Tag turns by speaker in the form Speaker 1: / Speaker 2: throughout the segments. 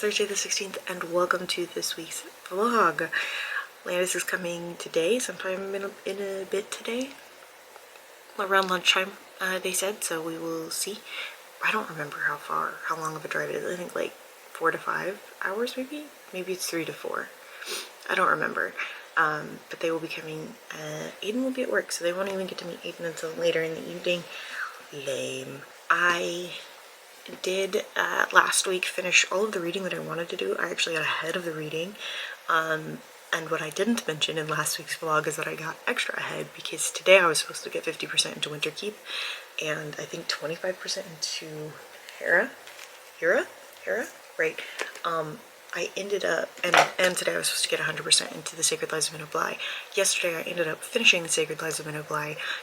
Speaker 1: Thursday the 16th and welcome to this week's vlog. Landis is coming today, sometime in a bit today. Around lunchtime, they said, so we will see. I don't remember how long of a drive it is. I think like 4 to 5 hours maybe? Maybe it's 3 to 4. I don't remember. But they will be coming. Aiden will be at work, so they won't even get to meet Aiden until later in the evening. Lame. I did last week finish all of the reading that I wanted to do. I actually got ahead of the reading. And what I didn't mention in last week's vlog is that I got extra ahead because today I was supposed to get 50% into Winterkeep and I think 25% into Hera, right? I ended up, and today I was supposed to get 100% into the Sacred Lives of Minna. Yesterday I ended up finishing the Sacred Lives of Minna,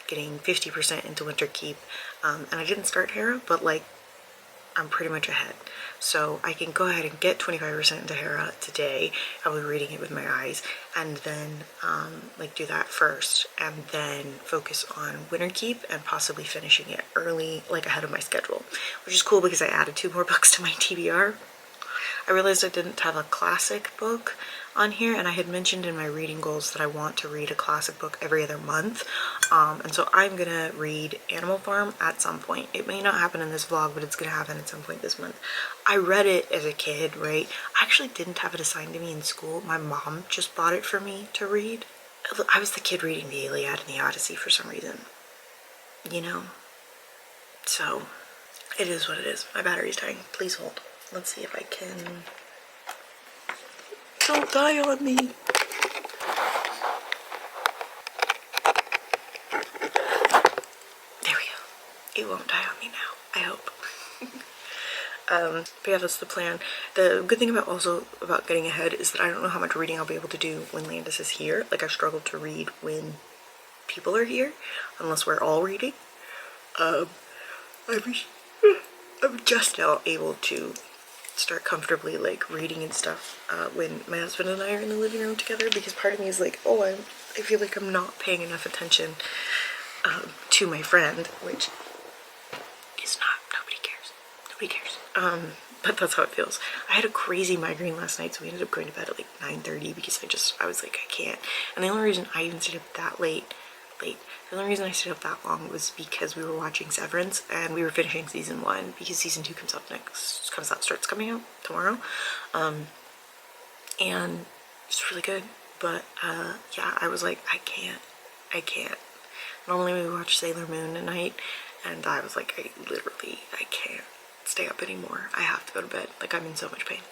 Speaker 1: getting 50% into Winterkeep, and I didn't start Hera, but like, I'm pretty much ahead. So I can go ahead and get 25% into Hera today. I'll be reading it with my eyes and then like do that first and then focus on Winterkeep and possibly finishing it early, like ahead of my schedule, which is cool because I added 2 more books to my TBR. I realized I didn't have a classic book on here, and I had mentioned in my reading goals that I want to read a classic book every other month, and so I'm gonna read Animal Farm at some point. It may not happen in this vlog, but it's gonna happen at some point this month. I read it as a kid, right? I actually didn't have it assigned to me in school. My mom just bought it for me to read. I was the kid reading the Iliad and the Odyssey for some reason, you know? So it is what it is. My battery's dying. Please hold. Let's see if I can. Don't die on me. There we go. It won't die on me now, I hope. But yeah, that's the plan. The good thing about getting ahead is that I don't know how much reading I'll be able to do when Landis is here. Like, I struggle to read when people are here, unless we're all reading. I'm just now able to start comfortably like reading and stuff when my husband and I are in the living room together, because part of me is like, oh, I feel like I'm not paying enough attention to my friend, which is not, nobody cares, but that's how it feels. I had a crazy migraine last night, so we ended up going to bed at like 9:30 because I was like, I can't. And the only reason I even stayed up that the only reason I stayed up that long was because we were watching Severance and we were finishing season 1 because season 2 starts coming out tomorrow. And it's really good. But yeah, I was like, I can't. Normally we watch Sailor Moon at night and I was like, I can't stay up anymore. I have to go to bed. Like, I'm in so much pain.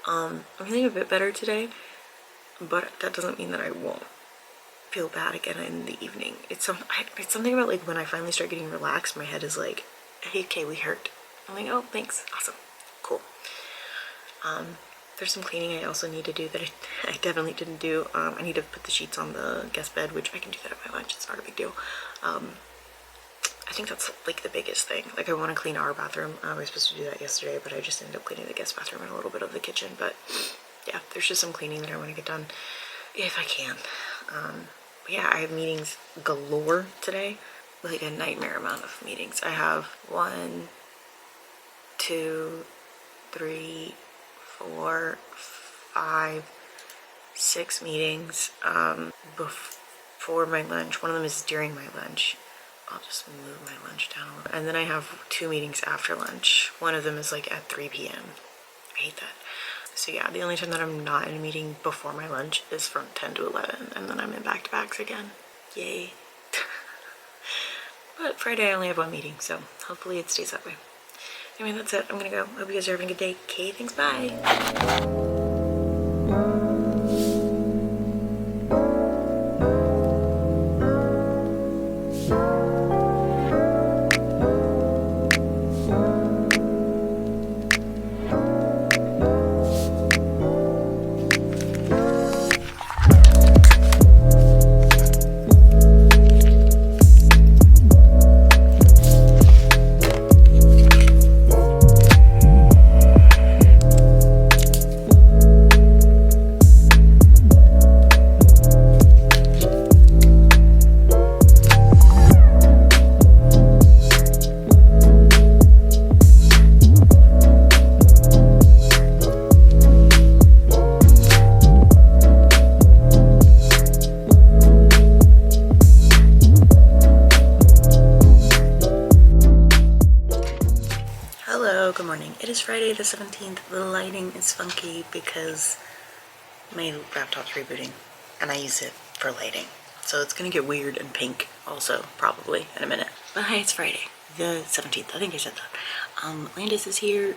Speaker 1: I'm feeling a bit better today, but that doesn't mean that I won't feel bad again in the evening. It's something about like when I finally start getting relaxed, my head is like, hey, okay, we hurt. I'm like, oh, thanks, awesome, cool. There's some cleaning I also need to do that I definitely didn't do. I need to put the sheets on the guest bed, which I can do that at my lunch. It's not a big deal. I think that's like the biggest thing. Like, I want to clean our bathroom. I was supposed to do that yesterday, but I just ended up cleaning the guest bathroom and a little bit of the kitchen. But yeah, there's just some cleaning that I want to get done if I can. Yeah, I have meetings galore today, like a nightmare amount of meetings. I have 1, 2, 3, 4, 5, 6 meetings before my lunch. One of them is during my lunch. I'll just move my lunch down a little. And then I have 2 meetings after lunch. One of them is like at 3 p.m. I hate that. So yeah, the only time that I'm not in a meeting before my lunch is from 10 to 11, and then I'm in back-to-backs again. Yay. But Friday I only have 1 meeting, so hopefully it stays that way. Anyway, that's it. I'm gonna go. Hope you guys are having a good day. Okay, thanks, bye. Friday the 17th. The lighting is funky because my laptop's rebooting and I use it for lighting. So it's gonna get weird and pink also, probably, in a minute. But hi, it's Friday the 17th. I think I said that. Landis is here.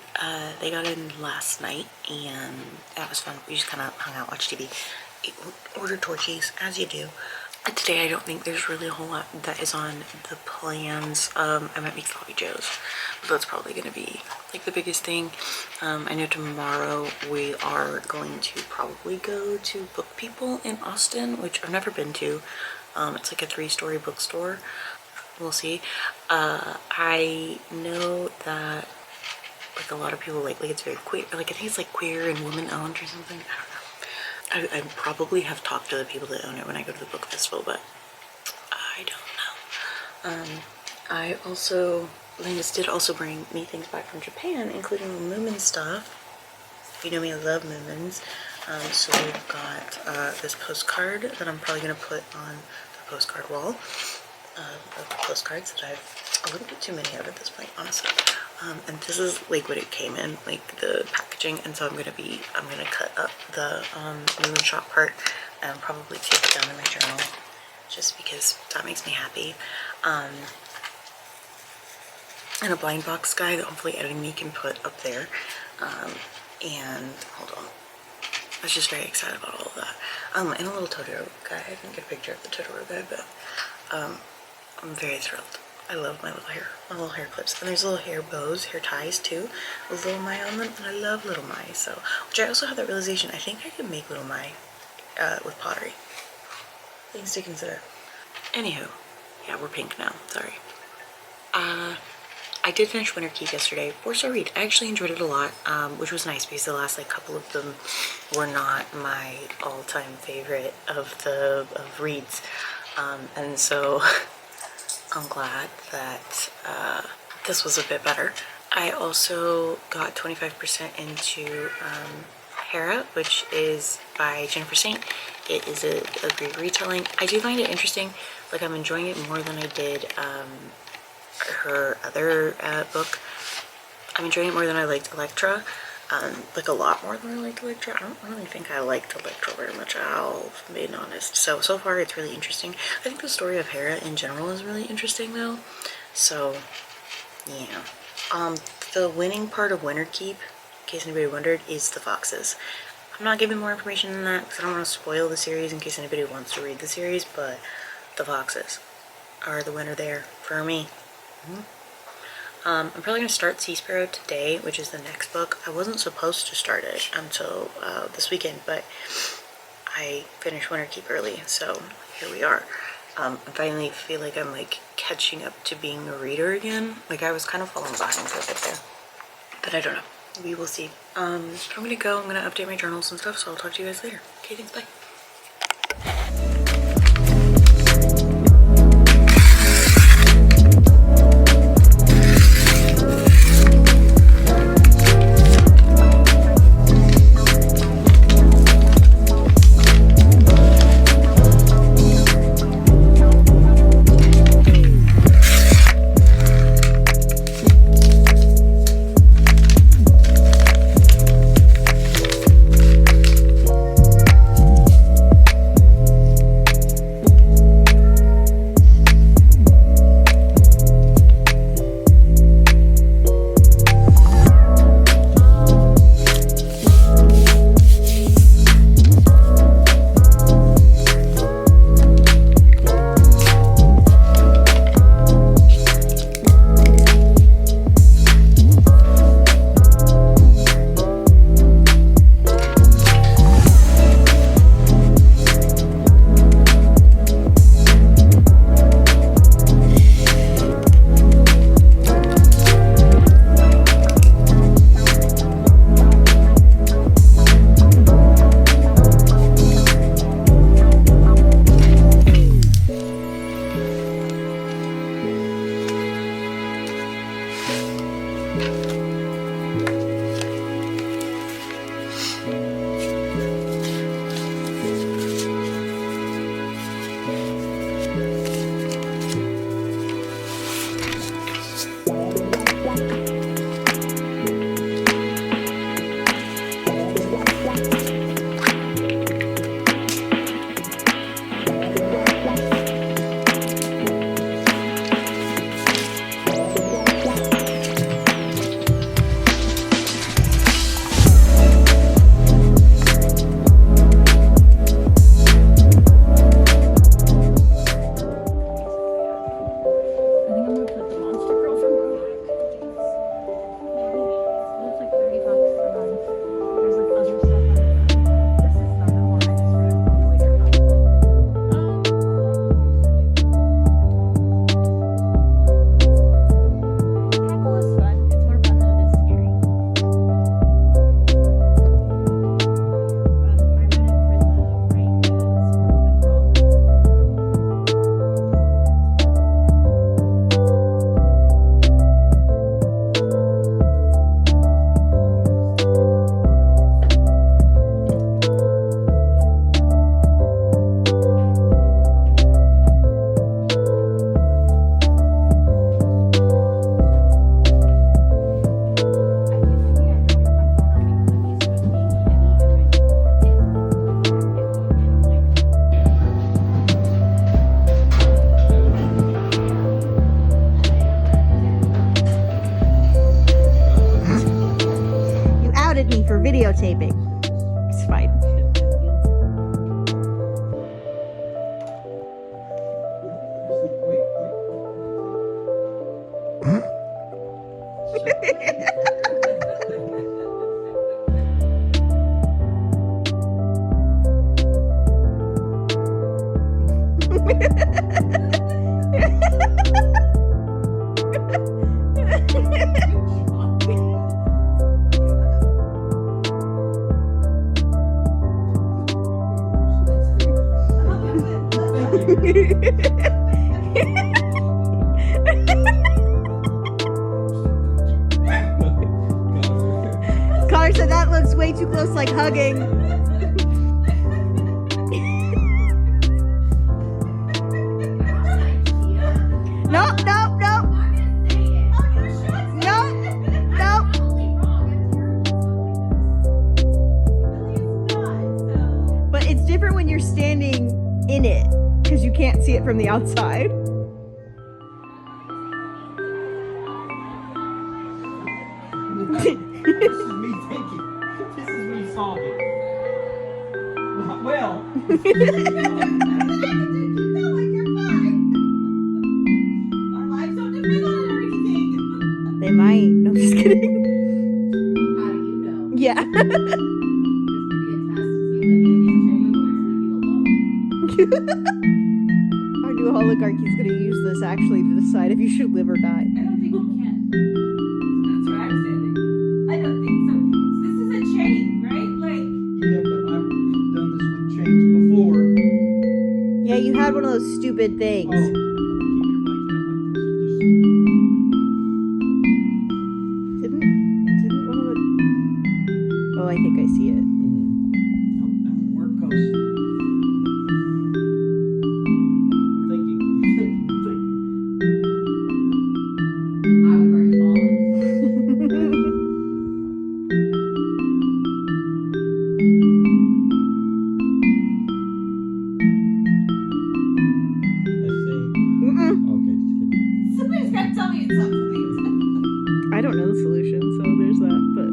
Speaker 1: They got in last night and that was fun. We just kind of hung out, watched TV, ordered torchies, as you do. Today I don't think there's really a whole lot that is on the plans. I might make sloppy joes, but that's probably going to be like the biggest thing. I know tomorrow we are going to probably go to Book People in Austin, which I've never been to. It's like a 3-story bookstore. We'll see. I know that like a lot of people like it's very queer, like I think it's like queer and woman owned or something. I don't know. I probably have talked to the people that own it when I go to the book festival, but I don't know. Landis did also bring me things back from Japan, including the Moomin stuff. If you know me, I love Moomins. So we've got this postcard that I'm probably going to put on the postcard wall of postcards that I've a little bit too many of at this point, honestly. And this is like what it came in, like the packaging, and so I'm gonna cut up the Moomin shop part and probably take it down in my journal just because that makes me happy. And a blind box guy that hopefully editing me can put up there. And hold on, I was just very excited about all of that. And a little Totoro guy. I didn't get a picture of the Totoro guy, but I'm very thrilled. I love my little hair clips. And there's little hair bows, hair ties too, with little Mai on them, and I love little Mai. So, which I also had that realization, I think I could make little Mai with pottery. Things to consider. Anywho, yeah, we're pink now, sorry. I did finish Winter Keep yesterday. 4-star read. I actually enjoyed it a lot, which was nice because the last like couple of them were not my all-time favorite of reads. And so I'm glad that this was a bit better. I also got 25% into Hera, which is by Jennifer Saint. It is a great retelling. I do find it interesting. Like, I'm enjoying it more than I did her other book. I'm enjoying it more than I liked Electra. Like a lot more than I liked Electra. I don't really think I liked Electra very much, I'll be honest. So far it's really interesting. I think the story of Hera in general is really interesting though. So, yeah. The winning part of Winter Keep, in case anybody wondered, is the foxes. I'm not giving more information than that because I don't want to spoil the series in case anybody wants to read the series, but the foxes are the winner there for me. I'm probably going to start Sea Sparrow today, which is the next book. I wasn't supposed to start it until this weekend, but I finished Winter Keep early, so here we are. I finally feel like I'm like catching up to being a reader again. Like I was kind of falling behind for a bit there, but I don't know. We will see. I'm gonna go. I'm gonna update my journals and stuff, so I'll talk to you guys later. Okay, thanks, bye.
Speaker 2: taping. It's fine. Connor said that looks way too close, like hugging. No, no, no. No, no. But it's different when you're standing in it, because you can't see it from the outside.
Speaker 3: This is me thinking. This is me solving. Well. You feel like you're fine. Our lives don't depend on it or anything.
Speaker 2: They might. No, I'm just kidding.
Speaker 4: How do you know?
Speaker 2: Yeah.
Speaker 4: This could be a test to see if anything's changed or to leave you alone.
Speaker 2: Our new oligarchy is going to use this actually to decide if you should live or die.
Speaker 4: I don't think you can. That's what I'm saying. I don't think so. So this is a chain, right? Like.
Speaker 3: Yeah, but I've done this with chains before.
Speaker 2: Yeah, you had one of those stupid things.
Speaker 3: Oh, keep your blanket out like this.
Speaker 2: Didn't one of the... Oh, I think I see it.
Speaker 3: No, that won't work because thinking.
Speaker 4: I would already fallen.
Speaker 3: Let's see.
Speaker 2: Mm-mm.
Speaker 3: Okay, just kidding.
Speaker 4: Somebody's got to tell me it's something.
Speaker 2: I don't know the solution, so there's that, but...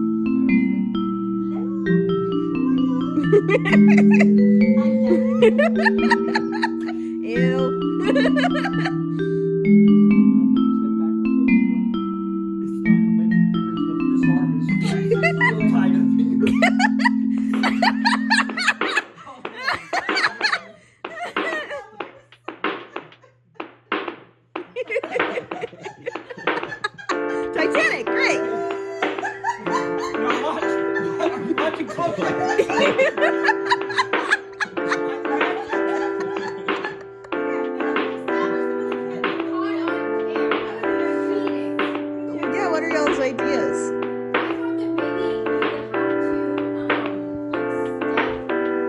Speaker 2: Ew. Titanic, great. Yeah, what are y'all's ideas?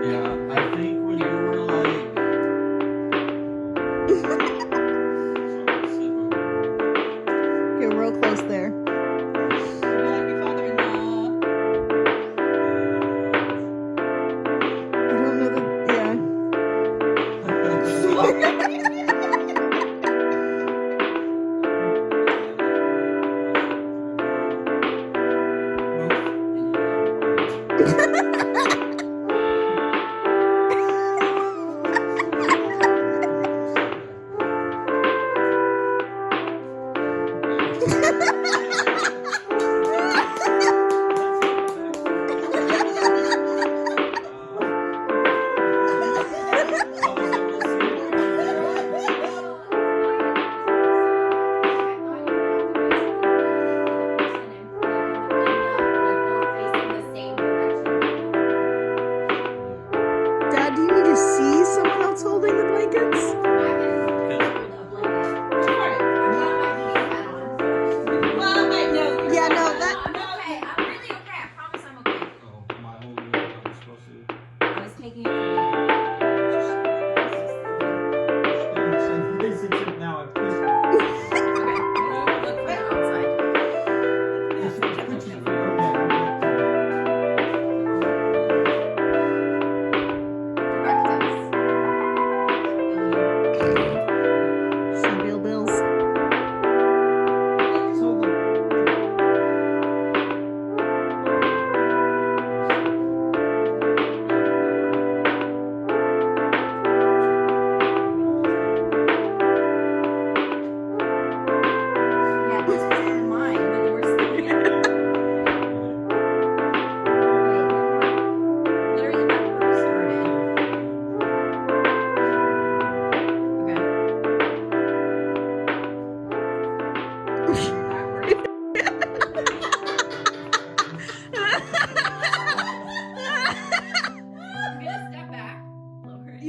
Speaker 3: Yeah, I think when you were like
Speaker 2: You're real close there.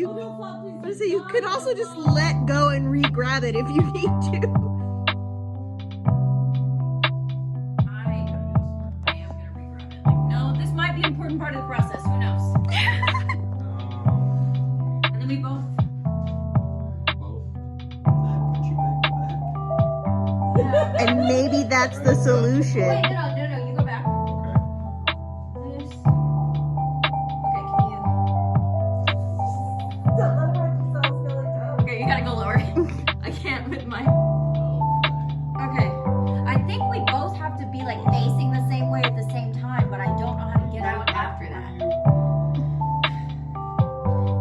Speaker 2: You,
Speaker 3: Oh, no, Flop, please.
Speaker 2: I was gonna say, you could also just let go and re-grab it if you need to.
Speaker 4: I am gonna regrab it. Like, no, this might be an important part of the process. Who knows? And then we both. Yeah.
Speaker 2: And maybe that's the solution.
Speaker 4: Wait, no, you go back. This. Okay, can you?
Speaker 3: Don't let her have themselves feel like that.
Speaker 4: Okay, you gotta go lower. I can't with my. Okay. I think we both have to be like facing the same way at the same time, but I don't know how to get out after that.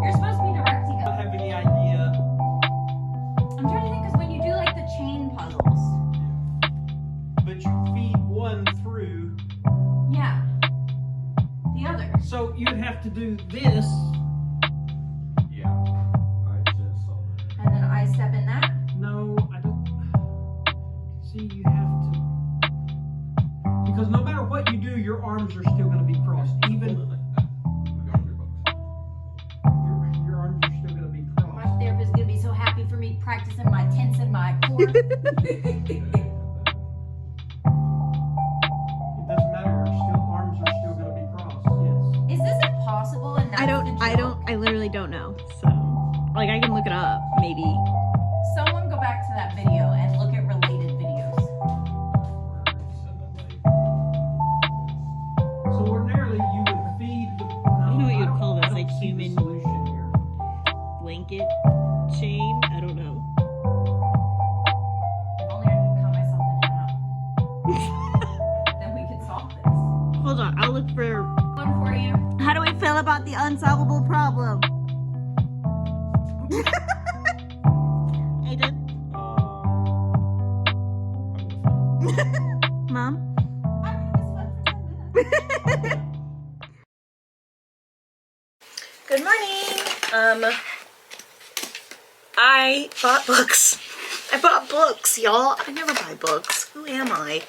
Speaker 4: You're supposed to be directing
Speaker 5: I don't
Speaker 4: it.
Speaker 5: have any idea.
Speaker 4: I'm trying to think because when you do like the chain puzzles.
Speaker 5: But you feed one through.
Speaker 4: Yeah. The other.
Speaker 5: So you'd have to do this.
Speaker 6: Yeah, I just saw that.
Speaker 4: And then I step in that.
Speaker 5: No, I don't. See, you have to. Because no matter what you do, your arms are still going to be crossed. Even your arms are still going to be
Speaker 4: My
Speaker 5: crossed.
Speaker 4: therapist is gonna be so happy for me practicing my tense and my core.
Speaker 5: It doesn't matter. Your arms are still going to be crossed. Yes.
Speaker 4: Is this impossible? And that's
Speaker 2: I literally don't know. So, like, I can look it up, maybe.
Speaker 4: Someone go back to that video and look at related videos.
Speaker 5: So ordinarily you would feed the.
Speaker 2: I don't know what you'd call this,
Speaker 5: I don't
Speaker 2: like
Speaker 5: see the
Speaker 2: human-
Speaker 5: solution here.
Speaker 2: Blanket chain? I don't know.
Speaker 4: If only I could cut myself in half. Then we could solve this.
Speaker 2: Hold on, I'll look for.
Speaker 4: One for you.
Speaker 2: How do we feel about the unsolvable problem? Hey, Mom?
Speaker 1: Good morning. I bought books. I bought books, y'all. I never buy books. Who am I?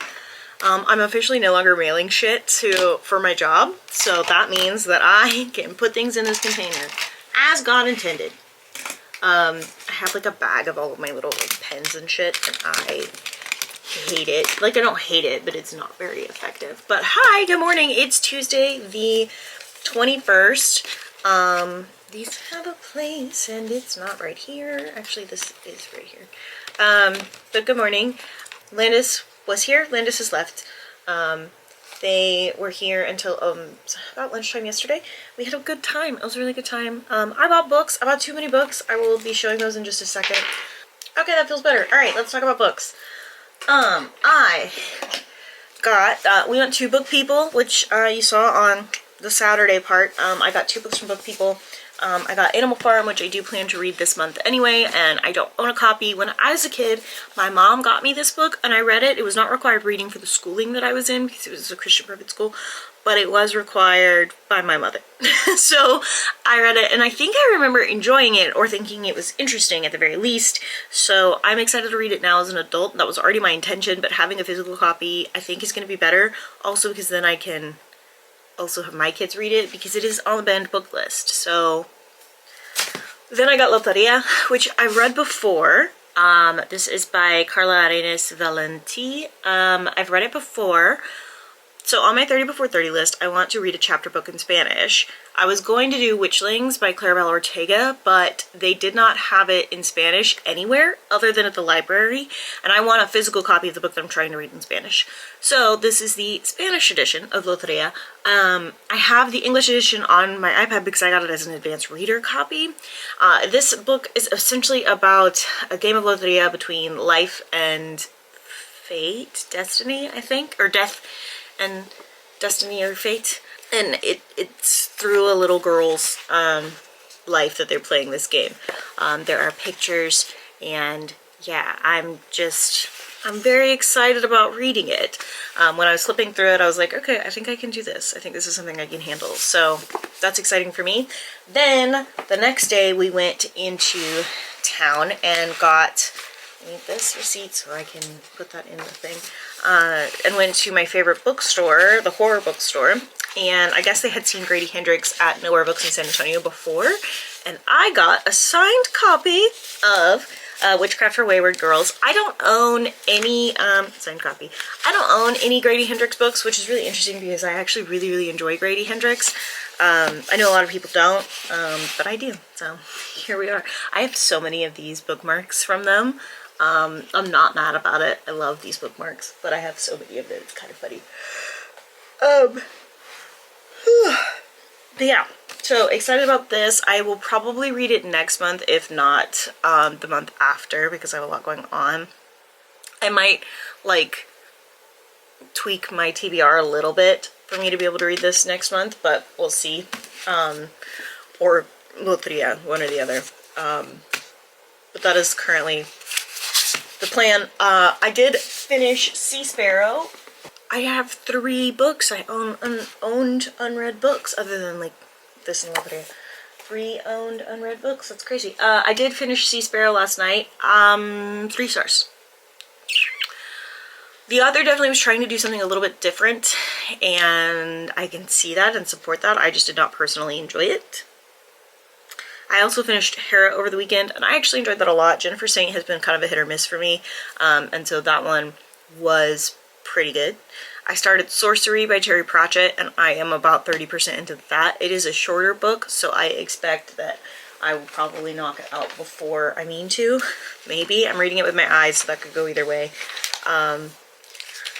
Speaker 1: I'm officially no longer mailing shit for my job, so that means that I can put things in this container as God intended. I have like a bag of all of my little like pens and shit, and I hate it. Like, I don't hate it, but it's not very effective. But hi, good morning. It's Tuesday the 21st. These have a place, and it's not right here. Actually, this is right here. But good morning. Landis was here. Landis has left. They were here until about lunchtime yesterday. We had a good time. It was a really good time. I bought books. I bought too many books. I will be showing those in just a second. Okay, that feels better. All right, let's talk about books. I got, we went to Book People, which you saw on the Saturday part. I got 2 books from Book People. I got Animal Farm, which I do plan to read this month anyway, and I don't own a copy. When I was a kid, my mom got me this book, and I read it. It was not required reading for the schooling that I was in, because it was a Christian private school, but it was required by my mother. So I read it, and I think I remember enjoying it, or thinking it was interesting at the very least. So I'm excited to read it now as an adult. That was already my intention, but having a physical copy I think is going to be better. Also because then I can also have my kids read it, because it is on the banned book list. So then I got Loteria, which I've read before. This is by Carla Arenas Valenti. I've read it before. So on my 30 before 30 list, I want to read a chapter book in Spanish. I was going to do Witchlings by Claribel Ortega, but they did not have it in Spanish anywhere other than at the library, and I want a physical copy of the book that I'm trying to read in Spanish. So this is the Spanish edition of Loteria. I have the English edition on my iPad because I got it as an advanced reader copy. This book is essentially about a game of Loteria between life and fate, destiny, I think, or death and destiny or fate, and it's through a little girl's life that they're playing this game. There are pictures, and yeah, I'm very excited about reading it. When I was flipping through it, I was like, okay, I think I can do this. I think this is something I can handle. So that's exciting for me. Then the next day we went into town and got, I need this receipt so I can put that in the thing, and went to my favorite bookstore, the horror bookstore. and I guess they had seen Grady Hendrix at Nowhere Books in San Antonio before, and I got a signed copy of Witchcraft for Wayward Girls. I don't own any, signed copy. I don't own any Grady Hendrix books, which is really interesting because I actually really enjoy Grady Hendrix. I know a lot of people don't, but I do, so here we are. I have so many of these bookmarks from them. I'm not mad about it. I love these bookmarks, but I have so many of them. It's kind of funny. But yeah, so excited about this. I will probably read it next month, if not the month after, because I have a lot going on. I might like tweak my TBR a little bit for me to be able to read this next month, but we'll see. Or both, yeah, one or the other. But that is currently the plan. I did finish Sea Sparrow. I have 3 books. I own owned unread books, other than like this and Labrador. 3 owned unread books. That's crazy. I did finish Sea Sparrow last night. 3 stars. The author definitely was trying to do something a little bit different, and I can see that and support that. I just did not personally enjoy it. I also finished Hera over the weekend, and I actually enjoyed that a lot. Jennifer Saint has been kind of a hit or miss for me, and so that one was pretty good. I started Sorcery by Terry Pratchett, and I am about 30% into that. It is a shorter book, so I expect that I will probably knock it out before I mean to. Maybe. I'm reading it with my eyes, so that could go either way.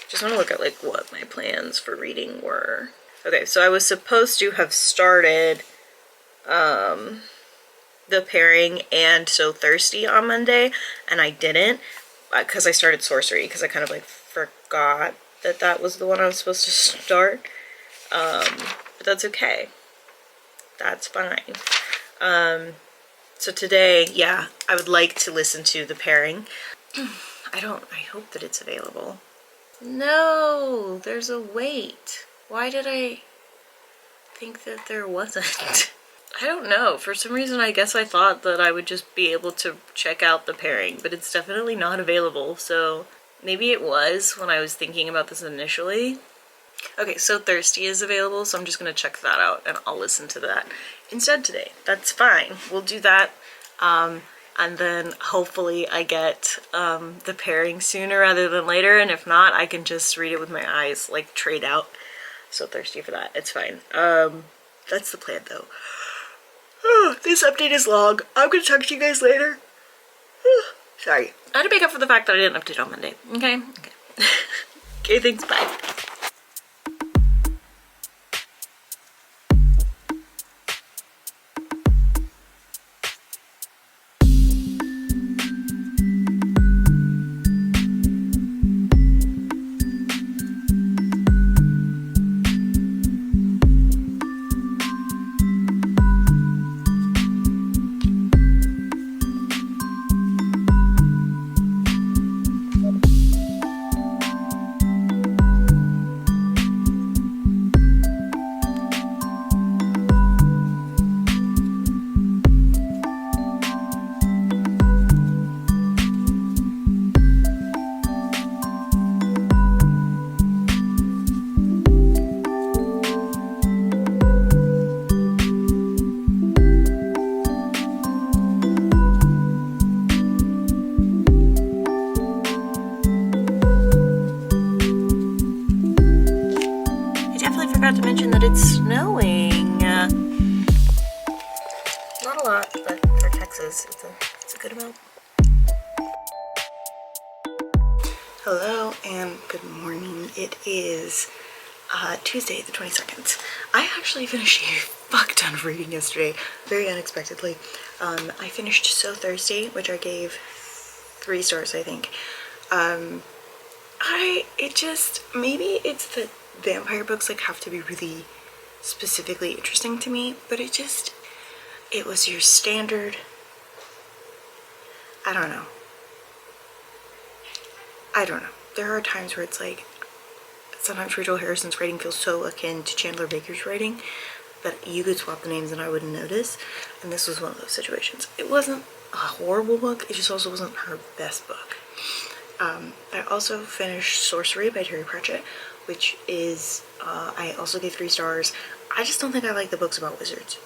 Speaker 1: Just want to look at like what my plans for reading were. Okay, so I was supposed to have started The Pairing and So Thirsty on Monday, and I didn't, because I started Sorcery, because I kind of like forgot that that was the one I was supposed to start. But that's okay. That's fine. So today, yeah, I would like to listen to The Pairing. I hope that it's available. No, there's a wait. Why did I think that there wasn't? I don't know. For some reason, I guess I thought that I would just be able to check out The Pairing, but it's definitely not available, so maybe it was when I was thinking about this initially. Okay, So Thirsty is available, so I'm just going to check that out, and I'll listen to that instead today. That's fine. We'll do that, and then hopefully I get The Pairing sooner rather than later, and if not, I can just read it with my eyes, like trade out. So thirsty for that. It's fine. That's the plan, though. This update is long. I'm going to talk to you guys later. Sorry. I had to make up for the fact that I didn't update on Monday. Okay? Okay. Okay, thanks. Bye. Forgot to mention that it's snowing. Not a lot, but for Texas, it's a good amount. Hello and good morning. It is Tuesday the 22nd. I actually finished a fuck ton of reading yesterday, very unexpectedly. I finished So Thirsty, which I gave 3 stars, I think. Maybe it's the vampire books like have to be really specifically interesting to me, but it was your standard, I don't know. There are times where it's like, sometimes Rachel Harrison's writing feels so akin to Chandler Baker's writing that you could swap the names and I wouldn't notice, and this was one of those situations. It wasn't a horrible book, it just also wasn't her best book. I also finished Sorcery by Terry Pratchett, which is, I also gave 3 stars. I just don't think I like the books about wizards.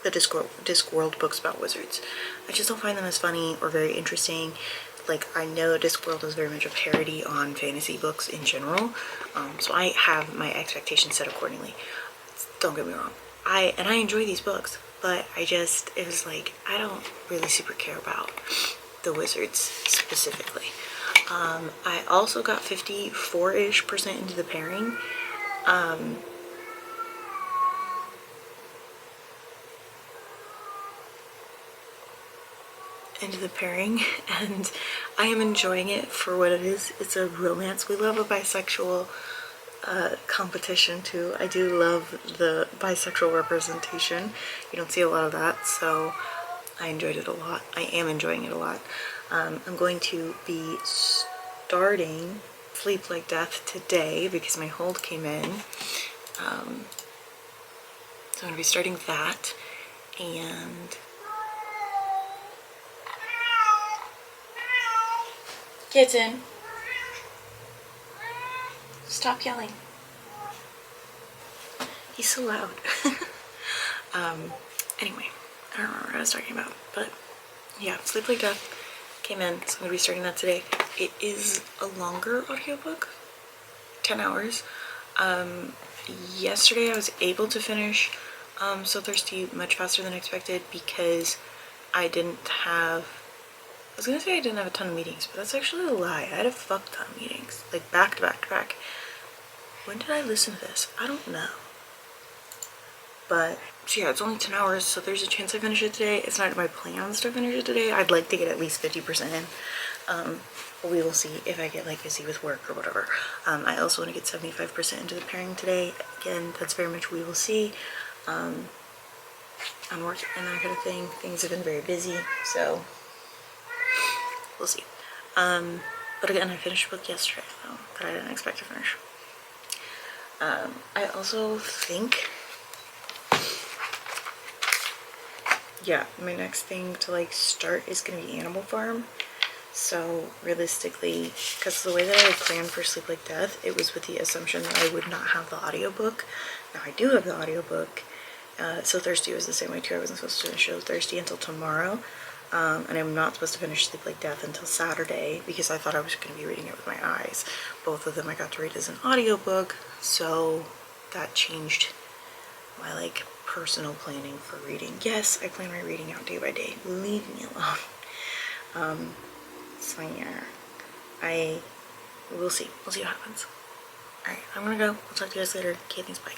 Speaker 1: The Discworld books about wizards. I just don't find them as funny or very interesting. Like, I know Discworld is very much a parody on fantasy books in general, so I have my expectations set accordingly. Don't get me wrong. I enjoy these books, but it was like, I don't really super care about the wizards specifically. I also got 54-ish% into the pairing. And I am enjoying it for what it is. It's a romance. We love a bisexual competition too. I do love the bisexual representation. You don't see a lot of that, so I enjoyed it a lot. I am enjoying it a lot. I'm going to be starting Sleep Like Death today because my hold came in. So I'm going to be starting that, and kitten, stop yelling. He's so loud. Anyway, I don't remember what I was talking about, but yeah, Sleep Like Death came in, so I'm going to be starting that today. It is a longer audiobook, 10 hours. Yesterday I was able to finish So Thirsty much faster than expected because I didn't have, I was gonna say I didn't have a ton of meetings, but that's actually a lie. I had a fuck ton of meetings, like back to back to back. When did I listen to this? I don't know. But, so yeah, it's only 10 hours, so there's a chance I finish it today. It's not in my plans to finish it today. I'd like to get at least 50% in. But we will see if I get like busy with work or whatever. I also want to get 75% into the pairing today. Again, that's very much we will see. On work and that kind of thing. Things have been very busy, so we'll see. But again, I finished a book yesterday, though, that I didn't expect to finish. I also think, yeah, my next thing to like start is gonna be Animal Farm. So realistically, because the way that I planned for Sleep Like Death, it was with the assumption that I would not have the audiobook. Now I do have the audiobook. So Thirsty was the same way too. I wasn't supposed to finish So Thirsty until tomorrow. And I'm not supposed to finish Sleep Like Death until Saturday because I thought I was going to be reading it with my eyes. Both of them I got to read as an audiobook, so that changed my like personal planning for reading. Yes, I plan my reading out day by day. Leave me alone. So yeah, we'll see. We'll see what happens. Alright, I'm gonna go. I'll talk to you guys later. Okay, thanks, bye.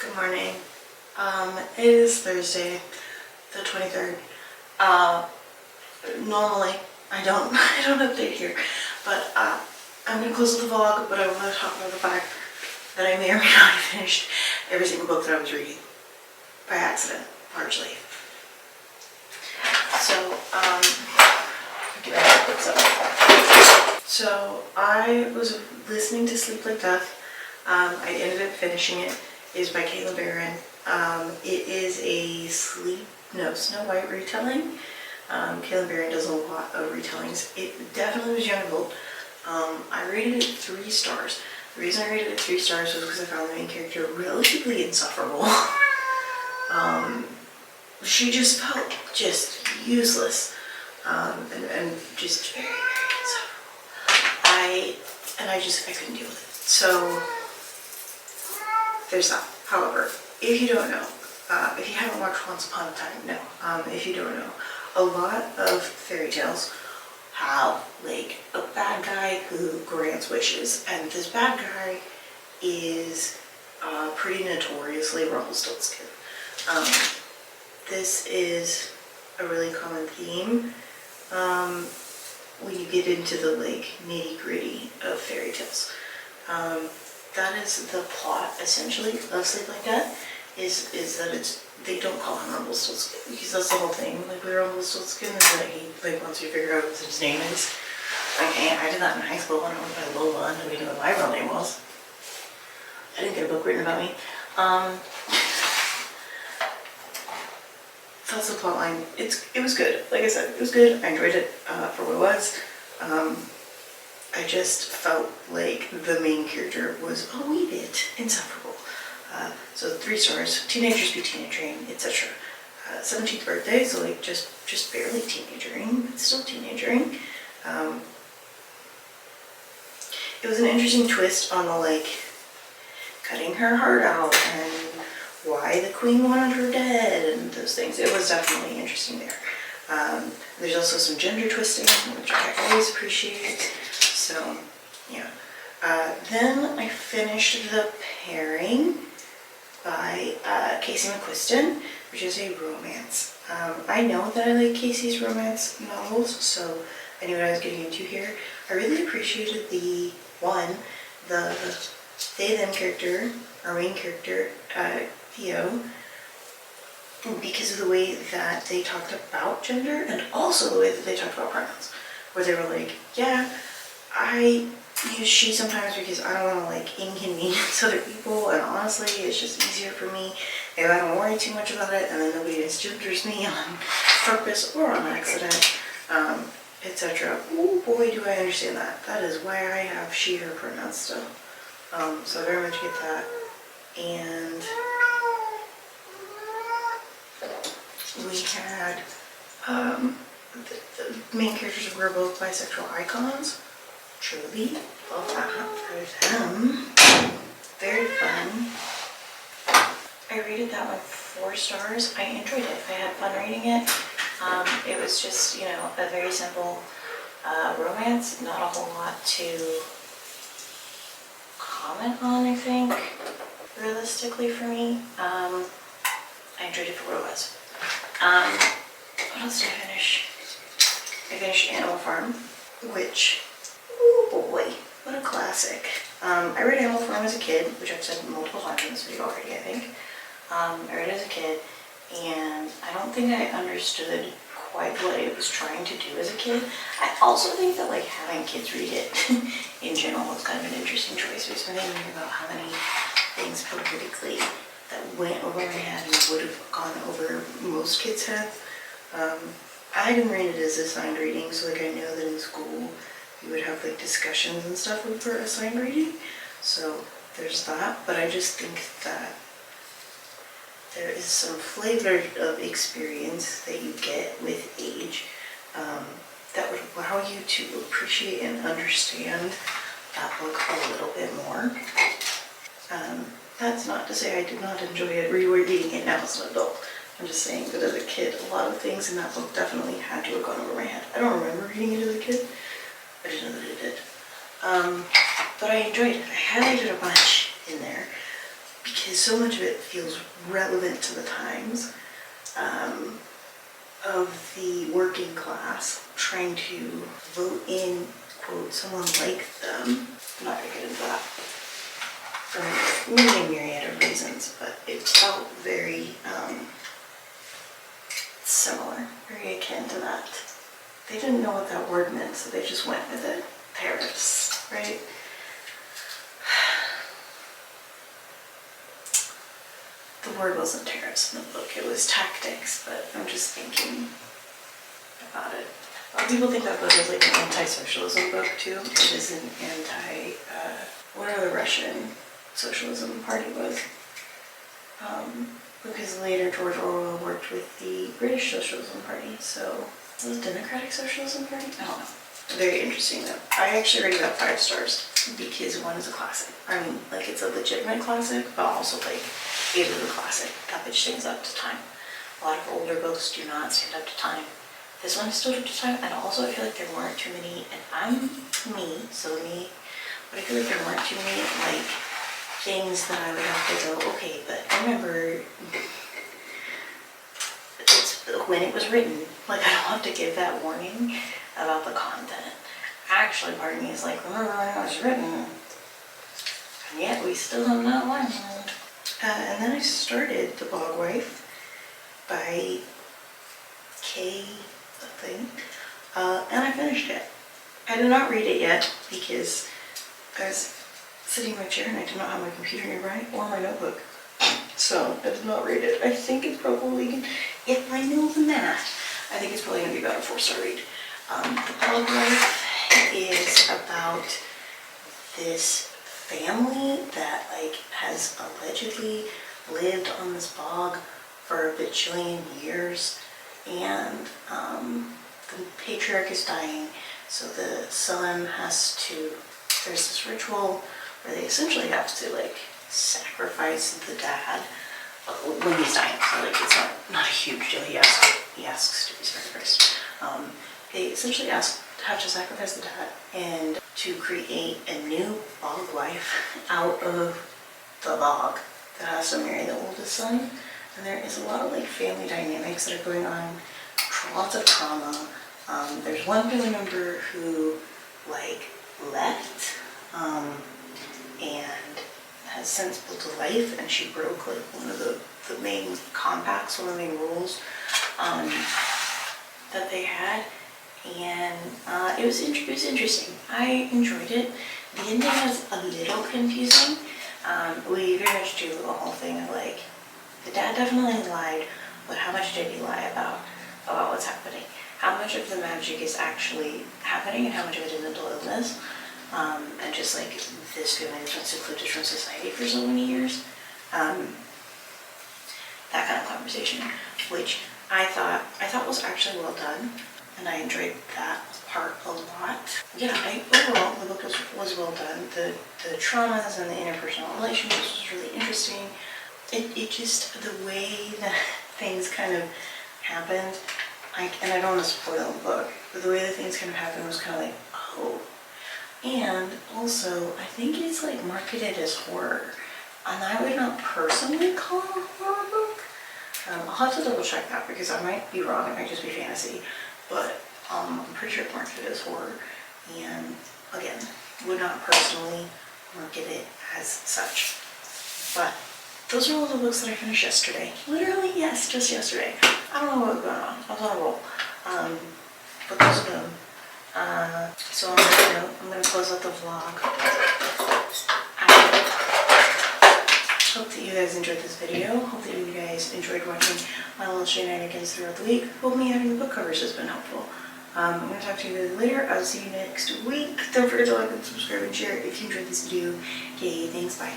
Speaker 1: Good morning. It is Thursday, the 23rd. Normally, I don't update here, but I'm gonna close the vlog, but I want to talk about the fact that I may or may not have finished every single book that I was reading by accident, largely. So I was listening to Sleep Like Death. I ended up finishing it. It is by Caitlin Barron. It is a Snow White retelling. Caitlin Barron does a lot of retellings. It definitely was young adult. I rated it 3 stars. The reason I rated it 3 stars was because I found the main character relatively insufferable. She just felt just useless, and just very, very insufferable. I couldn't deal with it. So there's that. However, if you don't know, if you haven't watched Once Upon a Time, no. If you don't know, a lot of fairy tales have like a bad guy who grants wishes, and this bad guy is pretty notoriously Rumpelstiltskin. This is a really common theme when you get into the like nitty-gritty of fairy tales. That is the plot essentially of Sleep Like That, is that they don't call him Rumpelstiltskin because that's the whole thing. Like with Rumpelstiltskin is that he like wants you to figure out what his name is. Okay, I did that in high school when I went by Lola and nobody knew what my real name was. I didn't get a book written about me. That's the plot line. It was good. Like I said, it was good. I enjoyed it for what it was. I just felt like the main character was a wee bit insufferable. So 3 stars, teenagers be teenagering, etc. 17th birthday, so like just barely teenagering, but still teenagering. It was an interesting twist on the like cutting her heart out and why the queen wanted her dead and those things. It was definitely interesting there. There's also some gender twisting, which I always appreciate. So yeah. Then I finished The Pairing by Casey McQuiston, which is a romance. I know that I like Casey's romance novels, so I knew what I was getting into here. I really appreciated the they-them character, our main character, Theo, because of the way that they talked about gender and also the way that they talked about pronouns, where they were like, yeah, I use she sometimes because I don't want to like inconvenience other people, and honestly it's just easier for me if I don't worry too much about it and then nobody misgenders me on purpose or on accident, etc. Oh boy, do I understand that. That is why I have she, her pronouns still. So I very much get that. And we had the main characters were both bisexual icons. Truly love that for them. Very fun. I rated that one 4 stars. I enjoyed it. I had fun reading it. It was just, you know, a very simple romance. Not a whole lot to comment on, I think, realistically for me. I enjoyed it for what it was. What else did I finish? I finished Animal Farm, which, oh boy, what a classic. I read Animal Farm as a kid, which I've said multiple times in this video already, I think. I read it as a kid, and I don't think I understood quite what it was trying to do as a kid. I also think that like having kids read it in general was kind of an interesting choice, because when I think about how many things politically that went over my head and would have gone over most kids' heads. I didn't read it as assigned reading, so like I know that in school we would have like discussions and stuff for assigned reading. So there's that, but I just think that there is some flavor of experience that you get with age that would allow you to appreciate and understand that book a little bit more. That's not to say I did not enjoy it rereading it now as an adult. I'm just saying that as a kid, a lot of things in that book definitely had to have gone over my head. I don't remember reading it as a kid. I just know that it did. But I enjoyed it. I highlighted a bunch in there because so much of it feels relevant to the times of the working class trying to vote in, quote, someone like them. I'm not going to get into that for many myriad of reasons, but it felt very similar, very akin to that. They didn't know what that word meant, so they just went with it. Tariffs, right? The word wasn't tariffs in the book, it was tactics, but I'm just thinking about it. A lot of people think that book is like an anti-socialism book too. It is an anti, whatever the Russian Socialism Party was. Because later George Orwell worked with the British Socialism Party, so was it Democratic Socialism Party? I don't know. Very interesting though. I actually rated that 5 stars because one is a classic. I mean, like it's a legitimate classic, but also like it is a classic. That bitch stands up to time. A lot of older books do not stand up to time. This one stood up to time, and also I feel like there weren't too many, and I'm me, but I feel like there weren't too many like things that I would have to go, okay, but remember, it's when it was written, like I don't have to give that warning about the content. Actually, part of me is like, remember when it was written, and yet we still have not learned. And then I started The Bog Wife by K something, and I finished it. I did not read it yet because I was sitting in my chair and I did not have my computer nearby or my notebook. So I did not read it. I think it's probably, if I know the math, I think it's probably going to be about a 4-star read. The Bog Wife is about this family that like has allegedly lived on this bog for a bajillion years, and the patriarch is dying, so the son has to, there's this ritual where they essentially have to like sacrifice the dad when he's dying. So like it's not a huge deal. He asks to be sacrificed. They essentially have to sacrifice the dad and to create a new bog wife out of the bog that has to marry the oldest son. And there is a lot of like family dynamics that are going on, lots of trauma. There's one family member who like left and has since built a life, and she broke like one of the main compacts, one of the main rules that they had, and it was interesting. I enjoyed it. The ending was a little confusing. We very much do a whole thing of like, the dad definitely lied, but how much did he lie about what's happening? How much of the magic is actually happening and how much of it is mental illness? And just like this family that's been secluded from society for so many years. That kind of conversation, which I thought was actually well done, and I enjoyed that part a lot. Yeah, overall the book was well done. The traumas and the interpersonal relationships was really interesting. It just, the way that things kind of happened, and I don't want to spoil the book, but the way that things kind of happened was kind of like, oh. And also, I think it's like marketed as horror, and I would not personally call it a horror book. I'll have to double check that because I might be wrong, it might just be fantasy, but I'm pretty sure it's marketed as horror, and again, would not personally market it as such. But those are all the books that I finished yesterday. Literally, yes, just yesterday. I don't know what was going on. I was on a roll. But those are them. So on that note, I'm going to close out the vlog. I hope that you guys enjoyed this video. Hope that you guys enjoyed watching my little shenanigans throughout the week. Hope me having the book covers has been helpful. I'm going to talk to you guys later. I'll see you next week. Don't forget to like and subscribe and share if you enjoyed this video. Okay, thanks, bye.